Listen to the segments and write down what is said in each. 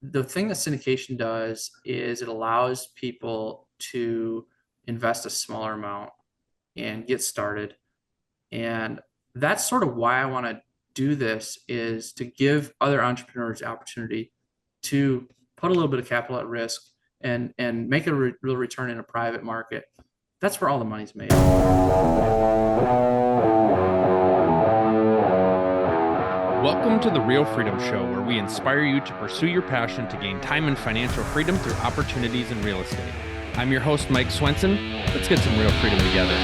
the thing that syndication does is it allows people to invest a smaller amount and get started. And that's sort of why I want to do this, is to give other entrepreneurs the opportunity to put a little bit of capital at risk and make a real return in a private market. That's where all the money's made. Welcome to the Real Freedom Show, where we inspire you to pursue your passion to gain time and financial freedom through opportunities in real estate. I'm your host, Mike Swenson. Let's get some real freedom together.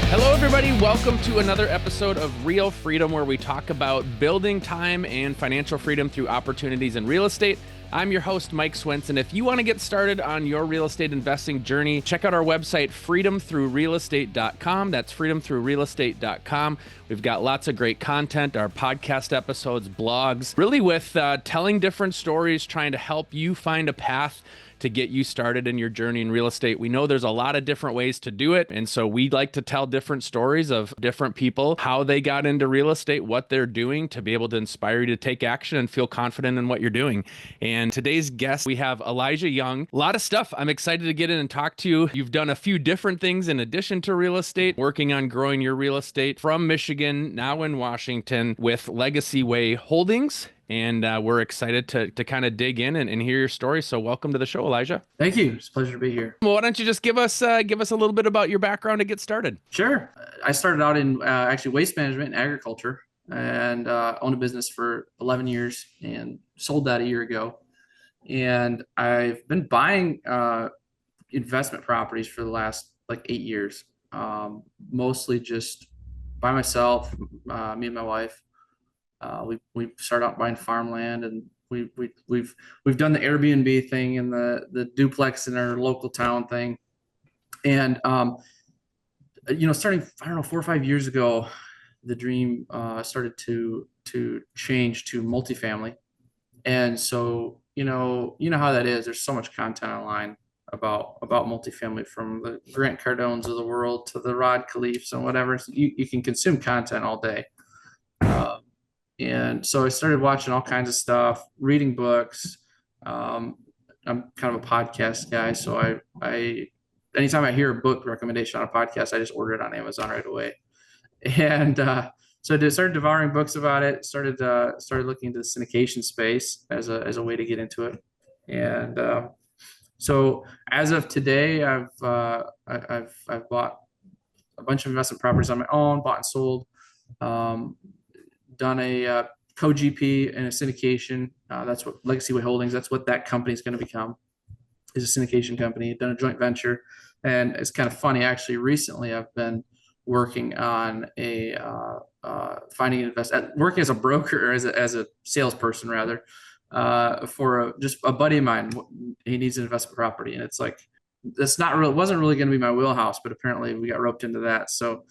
Hello, everybody. Welcome to another episode of Real Freedom, where we talk about building time and financial freedom through opportunities in real estate. I'm your host, Mike Swenson. If you want to get started on your real estate investing journey, check out our website, freedomthroughrealestate.com. That's freedomthroughrealestate.com. We've got lots of great content, our podcast episodes, blogs, really with telling different stories, trying to help you find a path to get you started in your journey in real estate. We know there's a lot of different ways to do it. And so we like to tell different stories of different people, how they got into real estate, what they're doing to be able to inspire you to take action and feel confident in what you're doing. And today's guest, we have Iung. A lot of stuff. I'm excited to get in and talk to you. You've done a few different things in addition to real estate, working on growing your real estate from Michigan, now in Washington with Legacy Way Holdings. And we're excited to kind of dig in and hear your story. So welcome to the show, Elijah. Thank you. It's a pleasure to be here. Well, why don't you just give us a little bit about your background to get started? Sure. I started out in actually waste management and agriculture, and owned a business for 11 years and sold that a year ago. And I've been buying investment properties for the last 8 years, mostly just by myself, me and my wife. We started out buying farmland, and we've done the Airbnb thing and the duplex in our local town thing. And starting, I don't know, 4 or 5 years ago, the dream started to change to multifamily. And so you know how that is. There's so much content online about multifamily, from the Grant Cardones of the world to the Rod Khleifs and whatever. So you can consume content all day. And so I started watching all kinds of stuff, reading books. I'm kind of a podcast guy, so I anytime I hear a book recommendation on a podcast, I just order it on Amazon right away. And so I started devouring books about it. Started looking into the syndication space as a way to get into it. And so as of today, I've bought a bunch of investment properties on my own, bought and sold. Done a co-GP and a syndication. That's what Legacy Way Holdings, that's what that company is going to become, is a syndication company. Done a joint venture. And it's kind of funny, actually, recently I've been working on working as a broker, or as a salesperson rather, for just a buddy of mine. He needs an investment property, and it's like, wasn't really going to be my wheelhouse, but apparently we got roped into that. So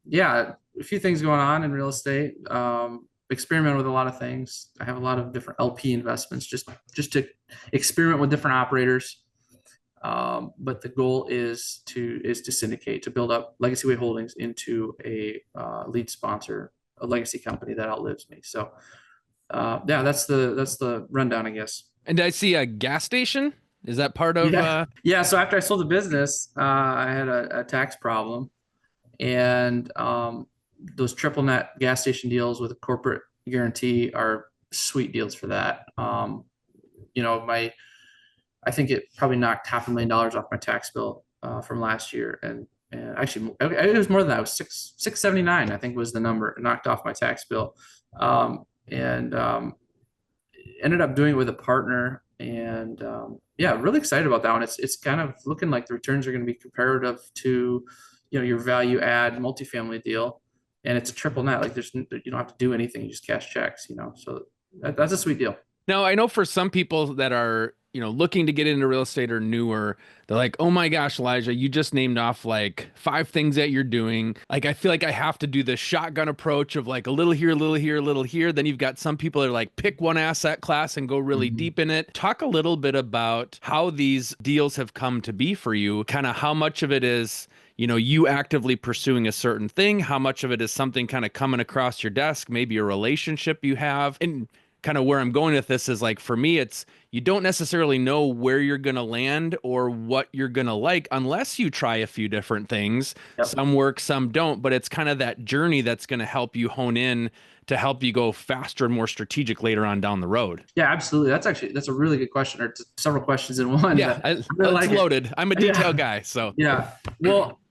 yeah, a few things going on in real estate. Experiment with a lot of things. I have a lot of different LP investments, just to experiment with different operators. But the goal is to syndicate, to build up Legacy Way Holdings into a lead sponsor, a legacy company that outlives me. So yeah, that's the rundown, I guess. And I see a gas station. Is that part of? Yeah. So after I sold the business, I had a tax problem. And those triple net gas station deals with a corporate guarantee are sweet deals for that. I think it probably knocked $500,000 off my tax bill from last year, and actually it was more than that. It was $679, I think, was the number. It knocked off my tax bill, and ended up doing it with a partner. And yeah, really excited about that one. It's kind of looking like the returns are going to be comparative to your value add multifamily deal, and it's a triple net. Like you don't have to do anything; you just cash checks. So that's a sweet deal. Now, I know for some people that are looking to get into real estate or newer, they're like, oh my gosh, Elijah, you just named off 5 things that you're doing. I feel like I have to do the shotgun approach of a little here, a little here, a little here. Then you've got some people that are like, pick one asset class and go really deep in it. Talk a little bit about how these deals have come to be for you, kind of how much of it is you actively pursuing a certain thing, how much of it is something kind of coming across your desk, maybe a relationship you have. And kind of where I'm going with this is like, for me, it's you don't necessarily know where you're going to land or what you're going to like unless you try a few different things. Yep. Some work, some don't, but it's kind of that journey that's going to help you hone in to help you go faster and more strategic later on down the road. Yeah, absolutely. That's a really good question, or several questions in one, Yeah, but I really it's like it. loaded. I'm a detail Yeah. guy, so Yeah. Well,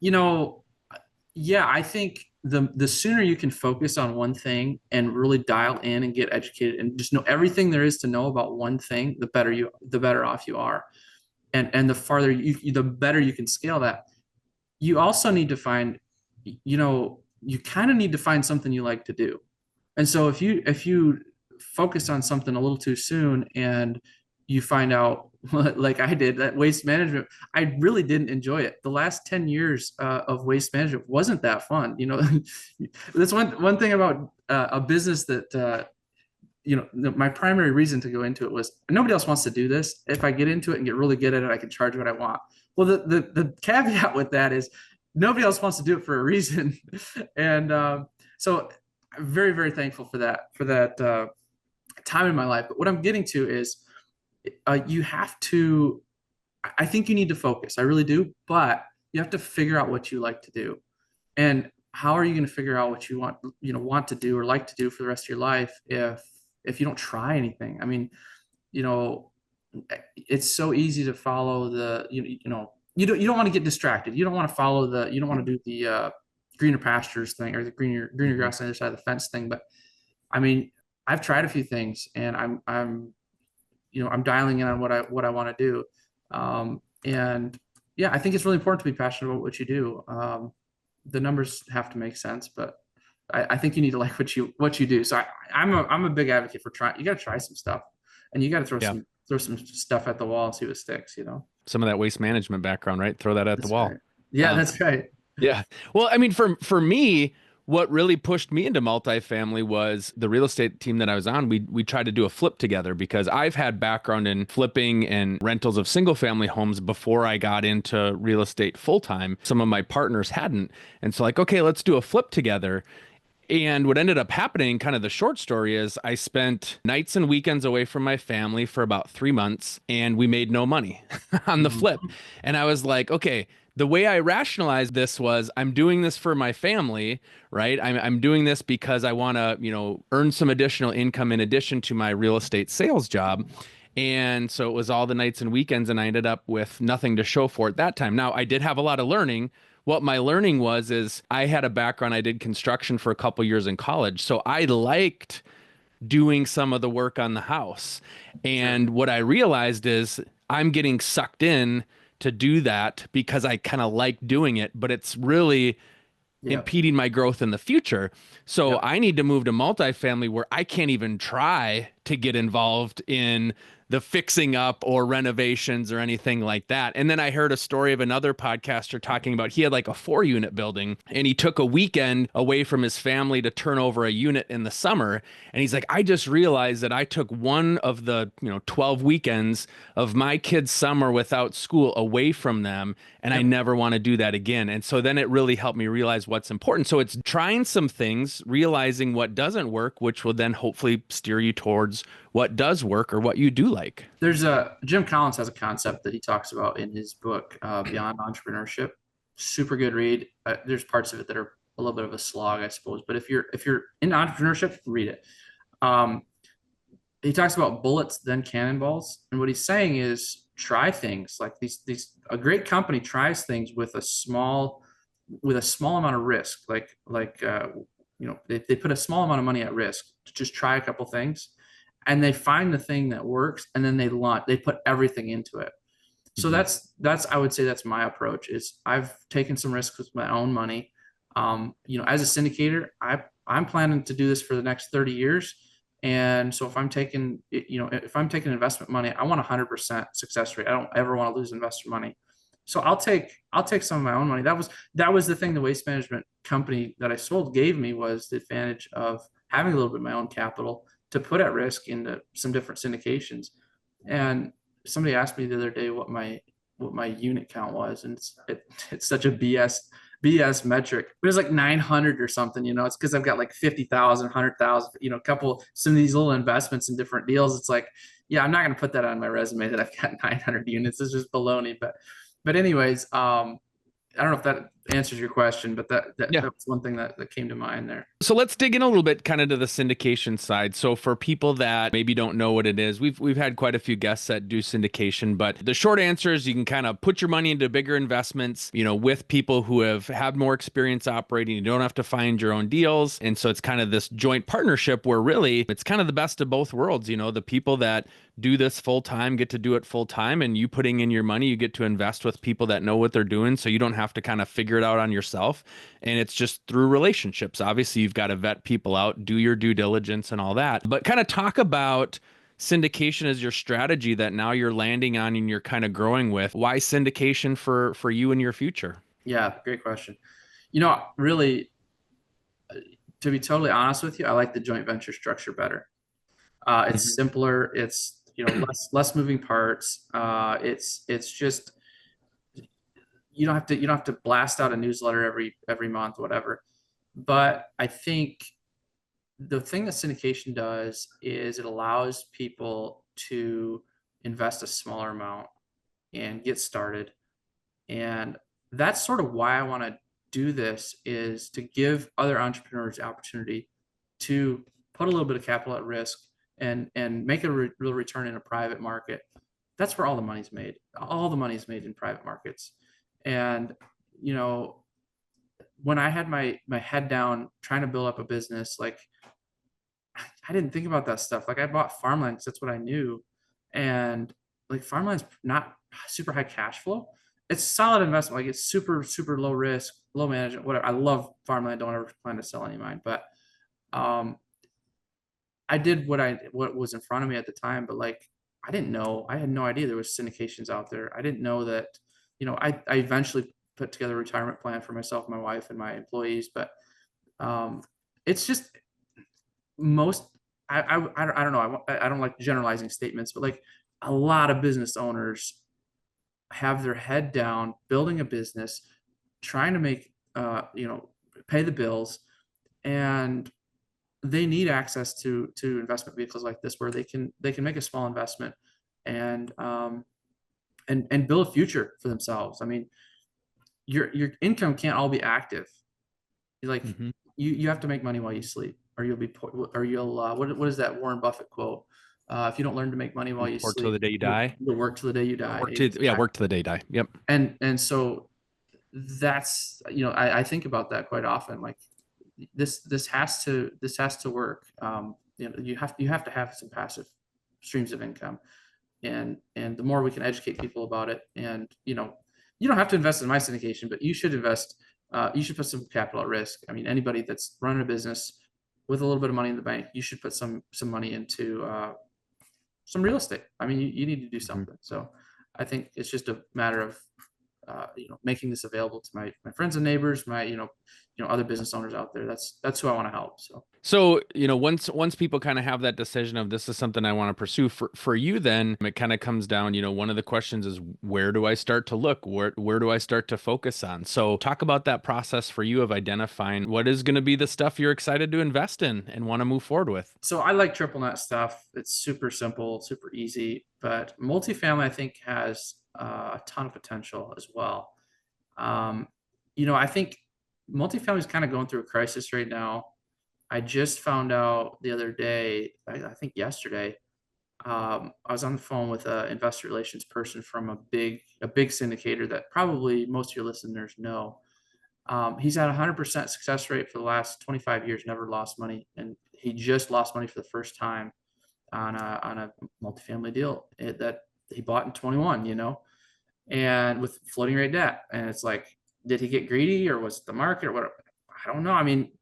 yeah, I think the sooner you can focus on one thing and really dial in and get educated and just know everything there is to know about one thing, the better off you are. And the farther the better you can scale that. You also need to find, you kind of need to find something you like to do. And so if you focus on something a little too soon and you find out, like I did, that waste management, I really didn't enjoy it. The last 10 years of waste management wasn't that fun. That's one thing about a business that, my primary reason to go into it was nobody else wants to do this. If I get into it and get really good at it, I can charge what I want. Well, the caveat with that is nobody else wants to do it for a reason. And so I'm very, very thankful for that time in my life. But what I'm getting to is you have to, I think you need to focus. I really do. But you have to figure out what you like to do. And how are you going to figure out what you want to do or like to do for the rest of your life if you don't try anything? I mean, you know, it's so easy to follow you don't want to get distracted. You don't want to follow you don't want to do the greener pastures thing or the greener grass on the other side of the fence thing. But I mean, I've tried a few things and I'm dialing in on what I want to do. And yeah, I think it's really important to be passionate about what you do. The numbers have to make sense, but I think you need to like what you do. So I'm a big advocate for trying. You got to try some stuff, and you got to yeah. throw some stuff at the wall and see what sticks. Some of that waste management background, right? Throw that at the That's wall. right. Yeah, Um, that's right. Yeah. Well, I mean, for me, what really pushed me into multifamily was the real estate team that I was on. We tried to do a flip together because I've had background in flipping and rentals of single family homes before I got into real estate full time. Some of my partners hadn't. And so like, okay, let's do a flip together. And what ended up happening, kind of the short story is I spent nights and weekends away from my family for about 3 months and we made no money on the flip. Mhm. And I was like, okay, the way I rationalized this was I'm doing this for my family, right? I'm doing this because I want to, earn some additional income in addition to my real estate sales job. And so it was all the nights and weekends, and I ended up with nothing to show for it that time. Now, I did have a lot of learning. What my learning was is I had a background, I did construction for a couple years in college. So I liked doing some of the work on the house. Sure. And what I realized is I'm getting sucked in to do that because I kind of like doing it, but it's really Yeah. impeding my growth in the future. So Yep. I need to move to multifamily where I can't even try to get involved in the fixing up or renovations or anything like that. And then I heard a story of another podcaster talking about he had like a 4-unit building and he took a weekend away from his family to turn over a unit in the summer. And he's like, I just realized that I took one of the 12 weekends of my kids' summer without school away from them. And I Yep. never want to do that again. And so then it really helped me realize what's important. So it's trying some things, realizing what doesn't work, which will then hopefully steer you towards what does work or what you do like. There's Jim Collins has a concept that he talks about in his book, Beyond Entrepreneurship. Super good read. There's parts of it that are a little bit of a slog, I suppose. But if you're in entrepreneurship, read it. Um, he talks about bullets, then cannonballs, and what he's saying is try things like these. A great company tries things with a small amount of risk. They put a small amount of money at risk to just try a couple things, and they find the thing that works, and then they put everything into it. So Mhm. that's I would say that's my approach. Is I've taken some risks with my own money. As a syndicator, I'm planning to do this for the next 30 years. And so if I'm taking investment money, I want 100% success rate. I don't ever want to lose investor money. So I'll take some of my own money. That was the thing the waste management company that I sold gave me, was the advantage of having a little bit of my own capital to put at risk into some different syndications. And somebody asked me the other day what what my unit count was, and it's such a BS metric. It was like 900 or something, it's because I've got like 50,000, 100,000, some of these little investments in different deals. It's like, yeah, I'm not going to put that on my resume that I've got 900 units. It's just baloney. But anyways, I don't know if that answers your question, but that was one thing that came to mind there. So let's dig in a little bit kind of to the syndication side. So for people that maybe don't know what it is, we've had quite a few guests that do syndication, but the short answer is you can kind of put your money into bigger investments, with people who have had more experience operating. You don't have to find your own deals. And so it's kind of this joint partnership where really it's kind of the best of both worlds. The people that do this full time get to do it full time, and you putting in your money, you get to invest with people that know what they're doing. So you don't have to kind of figure it out on yourself. And it's just through relationships. Obviously, you've got to vet people out, do your due diligence and all that. But kind of talk about syndication as your strategy that now you're landing on and you're kind of growing with. Why syndication for you in your future? Yeah, great question. Really, to be totally honest with you, I like the joint venture structure better. It's simpler. It's less moving parts. It's just you don't have to blast out a newsletter every month, whatever. But I think the thing that syndication does is it allows people to invest a smaller amount and get started. And that's sort of why I want to do this, is to give other entrepreneurs the opportunity to put a little bit of capital at risk and make a real return in a private market. That's where all the money's made. All the money's made in private markets. And when I had my head down trying to build up a business, like I didn't think about that stuff. Like I bought farmland because that's what I knew. And like farmland's not super high cash flow. It's solid investment. Like it's super, super low risk, low management, whatever. I love farmland. Don't ever plan to sell any of mine. But I did what was in front of me at the time. But like I didn't know. I had no idea there was syndications out there. I didn't know that, I eventually put together a retirement plan for myself, my wife, and my employees. But it's just most I don't know. I don't like generalizing statements, but like a lot of business owners have their head down, building a business, trying to make, pay the bills, and they need access to investment vehicles like this, where they can make a small investment and build a future for themselves. I mean, your income can't all be active. Like you have to make money while you sleep, or you'll be poor, or you'll what is that Warren Buffett quote? If you don't learn to make money while you Work till sleep, the day you die. you'll work till the day you die. Work till the day you die. Yep. And so that's, I think about that quite often. Like this has to work. You have to have some passive streams of income, and the more we can educate people about it, and you don't have to invest in my syndication, but you should invest. You should put some capital at risk. I mean, anybody that's running a business with a little bit of money in the bank, you should put some money into some real estate. I mean, you need to do something. So I think it's just a matter of making this available to my friends and neighbors, my other business owners out there. That's who I want to help. So, once people kind of have that decision of this is something I want to pursue for you, then it kind of comes down, one of the questions is, where do I start to look? Where do I start to focus on? So talk about that process for you of identifying what is going to be the stuff you're excited to invest in and want to move forward with. So I like triple net stuff. It's super simple, super easy, but multifamily I think has a ton of potential as well. I think multifamily is kind of going through a crisis right now. I just found out the other day, I think yesterday, I was on the phone with an investor relations person from a big syndicator that probably most of your listeners know. He's had 100% success rate for the last 25 years, never lost money, and he just lost money for the first time on a multifamily deal that he bought in 21. And with floating rate debt, and it's like, did he get greedy, or was it the market, or what? I don't know. I mean,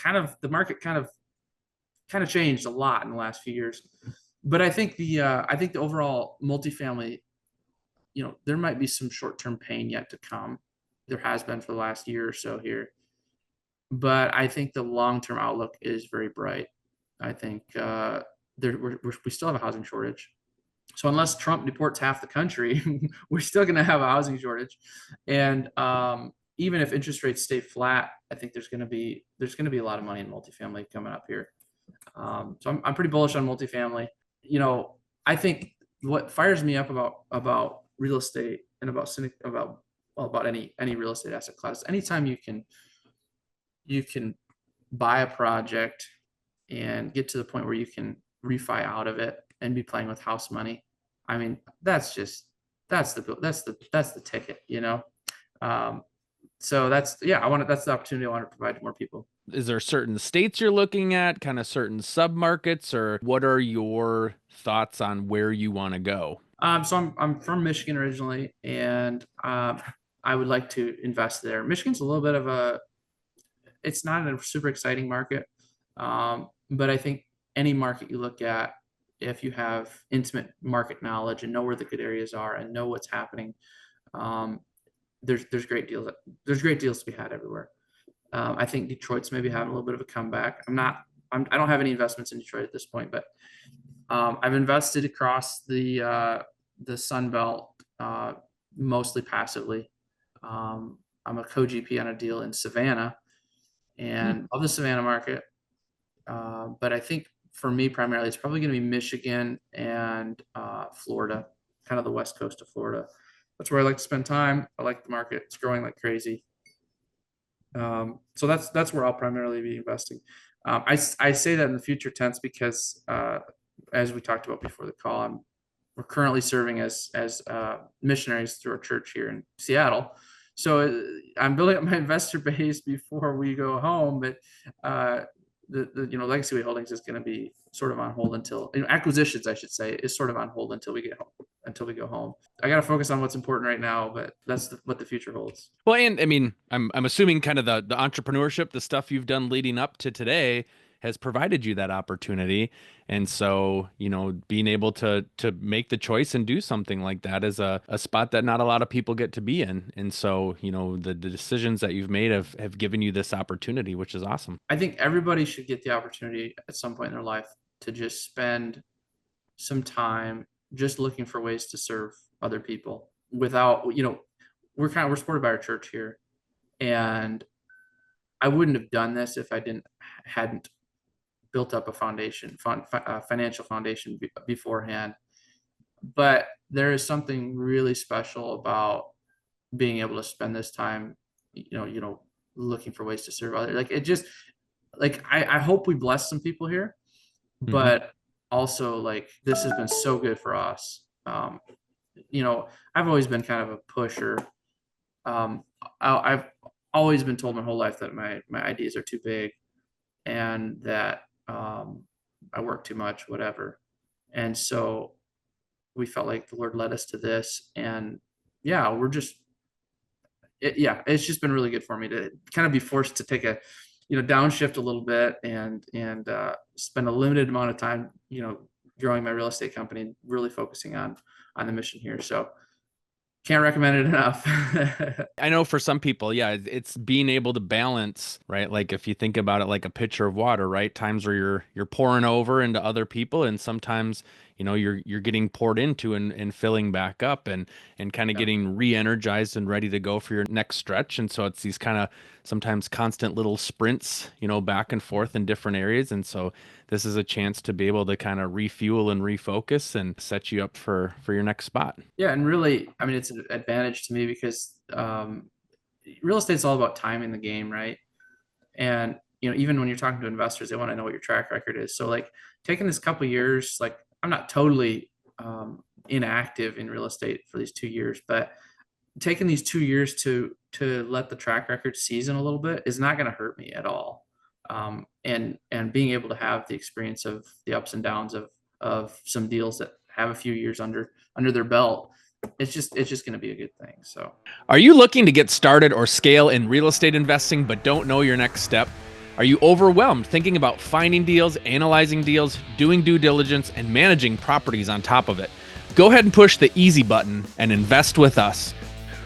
the market kind of changed a lot in the last few years, but I think the overall multifamily, there might be some short-term pain yet to come. There has been for the last year or so here, but I think the long-term outlook is very bright. I think we still have a housing shortage. So unless Trump deports half the country, we're still going to have a housing shortage. And even if interest rates stay flat, I think there's going to be a lot of money in multifamily coming up here. So I'm pretty bullish on multifamily. I think what fires me up about real estate and about any real estate asset class, anytime you can buy a project and get to the point where you can refi out of it and be playing with house money. I mean, that's the ticket, so that's the opportunity I want to provide to more people. Is there certain states you're looking at, kind of certain submarkets, or what are your thoughts on where you want to go? So I'm from Michigan originally, and I would like to invest there. Michigan's a little bit of it's not a super exciting market, but I think any market you look at, if you have intimate market knowledge and know where the good areas are and know what's happening, there's great deals. There's great deals to be had everywhere. I think Detroit's maybe having a little bit of a comeback. I don't have any investments in Detroit at this point, but I've invested across the Sun Belt, mostly passively. I'm a co-GP on a deal in Savannah, and of the Savannah market. But I think for me, primarily, it's probably going to be Michigan and Florida, kind of the west coast of Florida. That's where I like to spend time. I like the market. It's growing like crazy. So that's where I'll primarily be investing. I say that in the future tense because, as we talked about before the call, we're currently serving as missionaries through our church here in Seattle. So I'm building up my investor base before we go home, but the Legacy Way Holdings is going to be sort of on hold until acquisitions, I should say, is sort of on hold until we get home, until we go home. I got to focus on what's important right now, but that's what the future holds. Well, and I mean, I'm assuming kind of the entrepreneurship, the stuff you've done leading up to today has provided you that opportunity. And so, being able to make the choice and do something like that is a spot that not a lot of people get to be in. And so, the decisions that you've made have given you this opportunity, which is awesome. I think everybody should get the opportunity at some point in their life to just spend some time just looking for ways to serve other people without, we're supported by our church here. And I wouldn't have done this if I hadn't built up a financial foundation beforehand. But there is something really special about being able to spend this time, looking for ways to serve others. Like it just, I hope we bless some people here, but also this has been so good for us. I've always been kind of a pusher. I've always been told my whole life that my ideas are too big and that I work too much, whatever. And so we felt like the Lord led us to this, and it's just been really good for me to kind of be forced to take a, downshift a little bit and spend a limited amount of time, growing my real estate company, really focusing on the mission here. So can't recommend it enough. I know for some people, it's being able to balance, right? Like if you think about it like a pitcher of water, right? Times where you're pouring over into other people, and sometimes, you're getting poured into and filling back up and kind of getting re-energized and ready to go for your next stretch. And so it's these kind of sometimes constant little sprints, back and forth in different areas. And so this is a chance to be able to kind of refuel and refocus and set you up for your next spot. Yeah. And really, I mean, it's an advantage to me because real estate's all about timing the game, right? And, even when you're talking to investors, they want to know what your track record is. So taking this couple of years, I'm not totally inactive in real estate for these 2 years, but taking these 2 years to let the track record season a little bit is not going to hurt me at all. And being able to have the experience of the ups and downs of some deals that have a few years under their belt, it's just going to be a good thing. So, are you looking to get started or scale in real estate investing but don't know your next step? Are you overwhelmed thinking about finding deals, analyzing deals, doing due diligence, and managing properties on top of it? Go ahead and push the easy button and invest with us.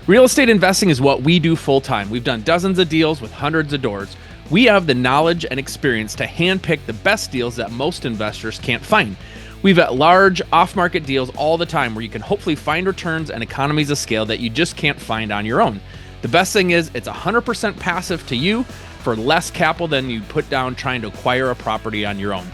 Real estate investing is what we do full time. We've done dozens of deals with hundreds of doors. We have the knowledge and experience to handpick the best deals that most investors can't find. We've got large off-market deals all the time where you can hopefully find returns and economies of scale that you just can't find on your own. The best thing is it's 100% passive to you for less capital than you put down trying to acquire a property on your own.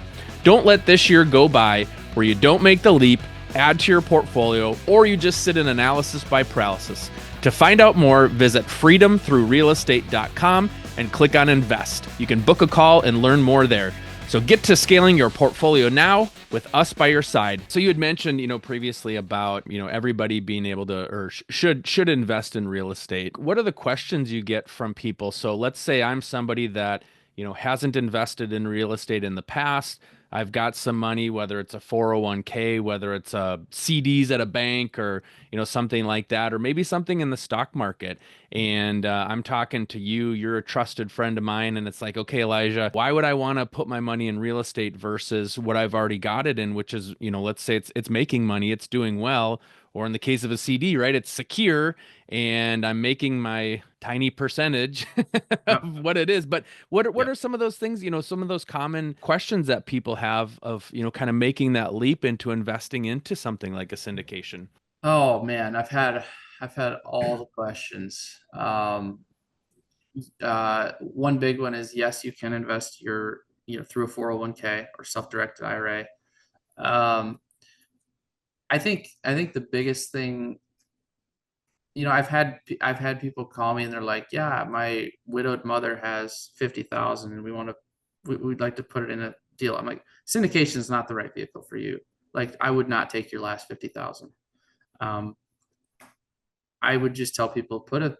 Don't let this year go by where you don't make the leap, add to your portfolio, or you just sit in analysis by paralysis. To find out more, visit freedomthroughrealestate.com and click on invest. You can book a call and learn more there. So get to scaling your portfolio now with us by your side. So you had mentioned, previously about, everybody being able to or should invest in real estate. What are the questions you get from people? So let's say I'm somebody that, hasn't invested in real estate in the past. I've got some money, whether it's a 401k, whether it's CDs at a bank or, something like that, or maybe something in the stock market. And I'm talking to you, you're a trusted friend of mine. And it's like, okay, Elijah, why would I want to put my money in real estate versus what I've already got it in, which is, let's say it's making money, it's doing well. Or in the case of a CD, right? It's secure and I'm making my tiny percentage Yep. of what it is. But what Yep. are some of those things, some of those common questions that people have of, kind of making that leap into investing into something like a syndication? Oh man, I've had all the questions. One big one is yes, you can invest through a 401k or self-directed IRA. Um, I think the biggest thing, I've had people call me and they're like, yeah, my widowed mother has 50,000 and we'd like to put it in a deal. I'm like, syndication is not the right vehicle for you. Like, I would not take your last 50,000. Um, I would just tell people put a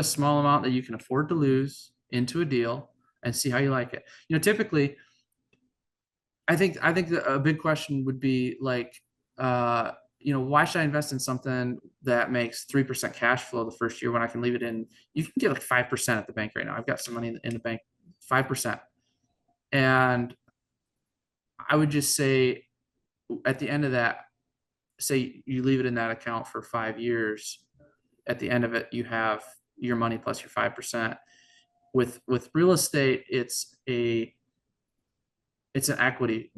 small amount that you can afford to lose into a deal and see how you like it. Typically, I think a big question would be like, why should I invest in something that makes 3% cash flow the first year when I can leave it in? You can get like 5% at the bank right now. I've got some money in the bank, 5%, and I would just say at the end of that, say you leave it in that account for 5 years. At the end of it, you have your money plus your 5%. With real estate, it's an equity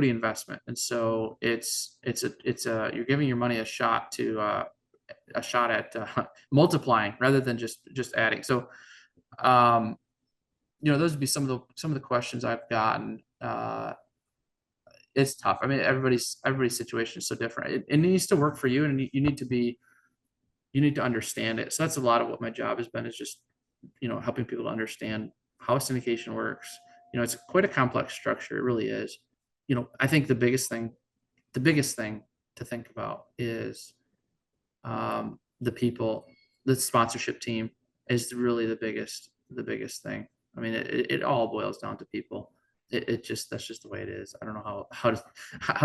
investment, and so it's you're giving your money a shot at multiplying rather than just adding. So those would be some of the questions I've gotten. It's tough. I mean, everybody's situation is so different. It needs to work for you, and you need to understand it. So that's a lot of what my job has been, is just helping people to understand how syndication works. It's quite a complex structure. It really is. I think the biggest thing to think about is the people. The sponsorship team is really the biggest thing. I mean, it all boils down to people. That's just the way it is. I don't know how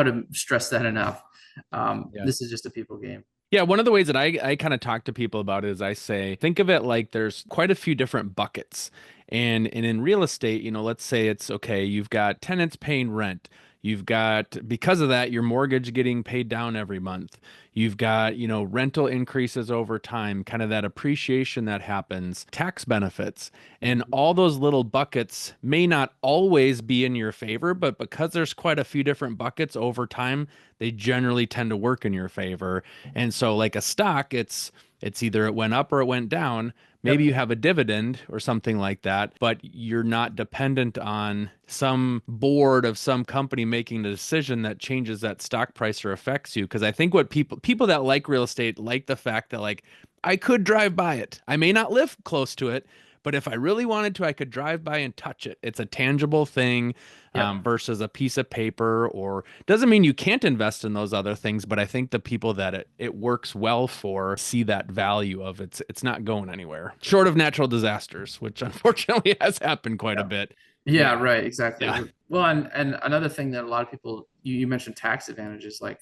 to stress that enough. Yeah. This is just a people game. Yeah, one of the ways that I kind of talk to people about it is I say, think of it like there's quite a few different buckets. And in real estate, let's say it's okay, you've got tenants paying rent. You've got, because of that, your mortgage getting paid down every month. You've got, rental increases over time, kind of that appreciation that happens, tax benefits. And all those little buckets may not always be in your favor, but because there's quite a few different buckets over time, they generally tend to work in your favor. And so like a stock, it's either it went up or it went down. Maybe Yep. you have a dividend or something like that, but you're not dependent on some board of some company making a decision that changes that stock price or affects you. Because I think what people that like real estate like the fact that like I could drive by it. I may not live close to it, but if I really wanted to, I could drive by and touch it. It's a tangible thing Yep. versus a piece of paper. Or doesn't mean you can't invest in those other things, but I think the people that it works well for see that value of it's not going anywhere short of natural disasters, which unfortunately has happened quite a Yep. bit. Yeah, Yeah, right, exactly. yeah, Well, and another thing that a lot of people, you mentioned tax advantages. Like,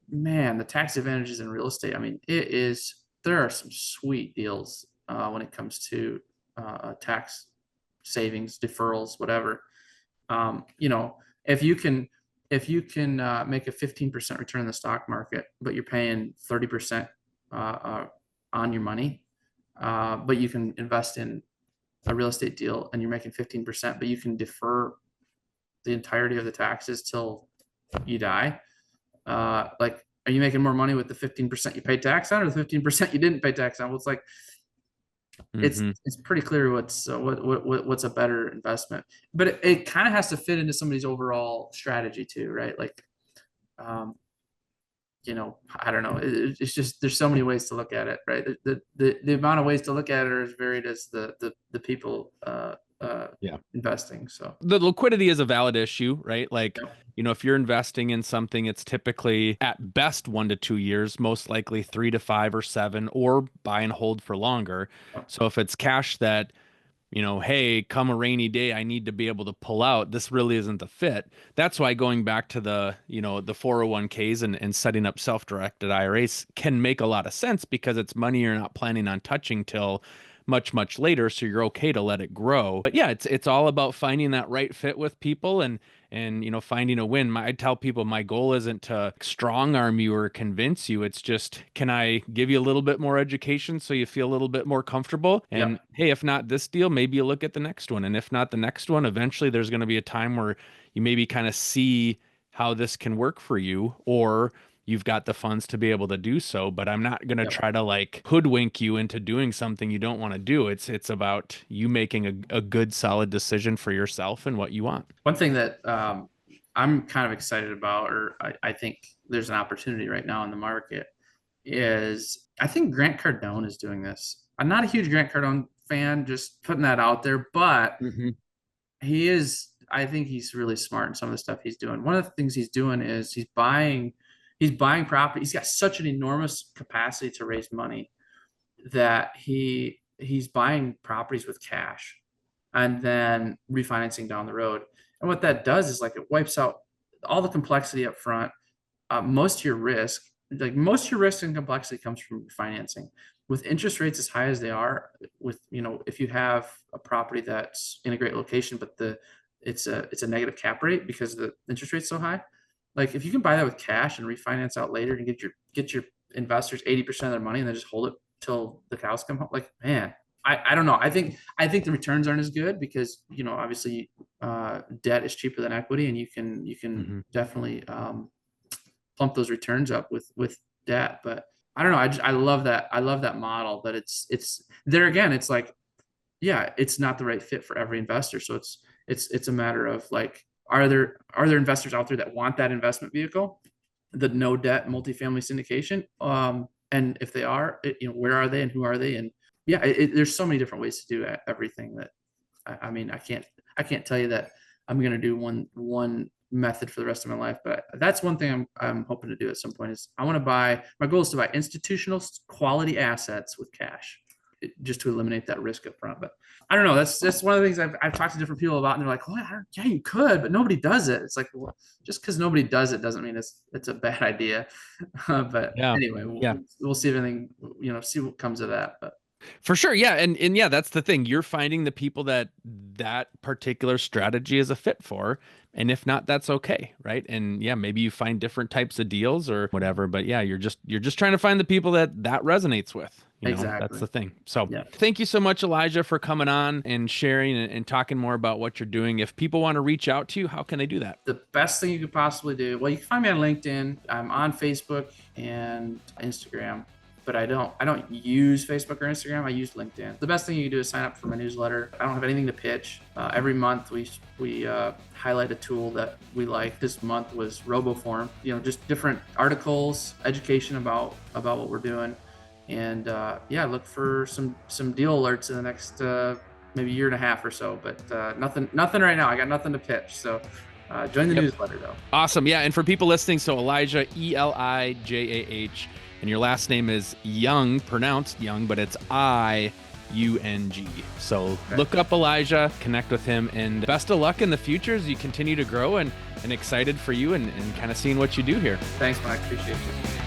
man, the tax advantages in real estate. I mean, there are some sweet deals when it comes to tax savings, deferrals, whatever. You know, if you can make a 15% return in the stock market, but you're paying 30% on your money, but you can invest in a real estate deal and you're making 15%, but you can defer the entirety of the taxes till you die, like, are you making more money with the 15% you paid tax on, or the 15% you didn't pay tax on? Well, it's like, it's pretty clear what's what's a better investment, but it kind of has to fit into somebody's overall strategy too, right? Like, um, I don't know. It's just, there's so many ways to look at it, right? The amount of ways to look at it are as varied as the people investing. So the liquidity is a valid issue, right? Like, yeah. if you're investing in something, it's typically at best 1 to 2 years, most likely 3 to 5 or 7, or buy and hold for longer. So if it's cash that, hey, come a rainy day, I need to be able to pull out, this really isn't the fit. That's why going back to the 401ks and setting up self-directed IRAs can make a lot of sense, because it's money you're not planning on touching till much later, so you're okay to let it grow. But yeah, it's all about finding that right fit with people, and finding a win. I tell people my goal isn't to strong arm you or convince you. It's just, can I give you a little bit more education so you feel a little bit more comfortable? And hey, if not this deal, maybe you look at the next one. And if not the next one, eventually there's going to be a time where you maybe kind of see how this can work for you, or you've got the funds to be able to do so. But I'm not going to try to like hoodwink you into doing something you don't want to do. It's about you making a good, solid decision for yourself and what you want. One thing that I'm kind of excited about, or I think there's an opportunity right now in the market, is I think Grant Cardone is doing this. I'm not a huge Grant Cardone fan, just putting that out there, but he is, I think he's really smart in some of the stuff he's doing. One of the things he's doing is he's buying property. He's got such an enormous capacity to raise money that he's buying properties with cash and then refinancing down the road. And what that does is, like, it wipes out all the complexity up front. Most of your risk and complexity comes from financing. With interest rates as high as they are, with, if you have a property that's in a great location, but it's a negative cap rate because the interest rate's so high. Like, if you can buy that with cash and refinance out later and get your investors 80% of their money and then just hold it till the cows come home, like, man, I don't know. I think the returns aren't as good because, obviously debt is cheaper than equity, and you can definitely plump those returns up with debt. But I don't know. I love that model, but it's there again. It's like, yeah, it's not the right fit for every investor. So it's a matter of, like, are there investors out there that want that investment vehicle, the no debt multifamily syndication? And if they are, where are they and who are they? And yeah, there's so many different ways to do everything that, I mean, I can't tell you that I'm going to do one method for the rest of my life, but that's one thing I'm hoping to do at some point. Is my goal is to buy institutional quality assets with cash, just to eliminate that risk up front. But I don't know. That's one of the things I've talked to different people about, and they're like, "Well, yeah, you could, but nobody does it." It's like, well, just because nobody does it doesn't mean it's a bad idea. But anyway, we'll see if anything, see what comes of that. But for sure. Yeah. And yeah, that's the thing. You're finding the people that particular strategy is a fit for. And if not, that's okay. Right. And yeah, maybe you find different types of deals or whatever, but yeah, you're just trying to find the people that resonates with. Exactly. That's the thing. So thank you so much, Elijah, for coming on and sharing and talking more about what you're doing. If people want to reach out to you, how can they do that? The best thing you could possibly do, well, you can find me on LinkedIn. I'm on Facebook and Instagram, but I don't use Facebook or Instagram. I use LinkedIn. The best thing you can do is sign up for my newsletter. I don't have anything to pitch. Every month we highlight a tool that we like. This month was RoboForm. Just different articles, education about what we're doing, and look for some deal alerts in the next maybe year and a half or so. But nothing right now. I got nothing to pitch. So. Join the newsletter though. Awesome. Yeah. And for people listening, so Elijah, Elijah, and your last name is Iung, pronounced Young, but it's Iung. So look up Elijah, connect with him, and best of luck in the future as you continue to grow, and excited for you and kind of seeing what you do here. Thanks, Mike. Appreciate you.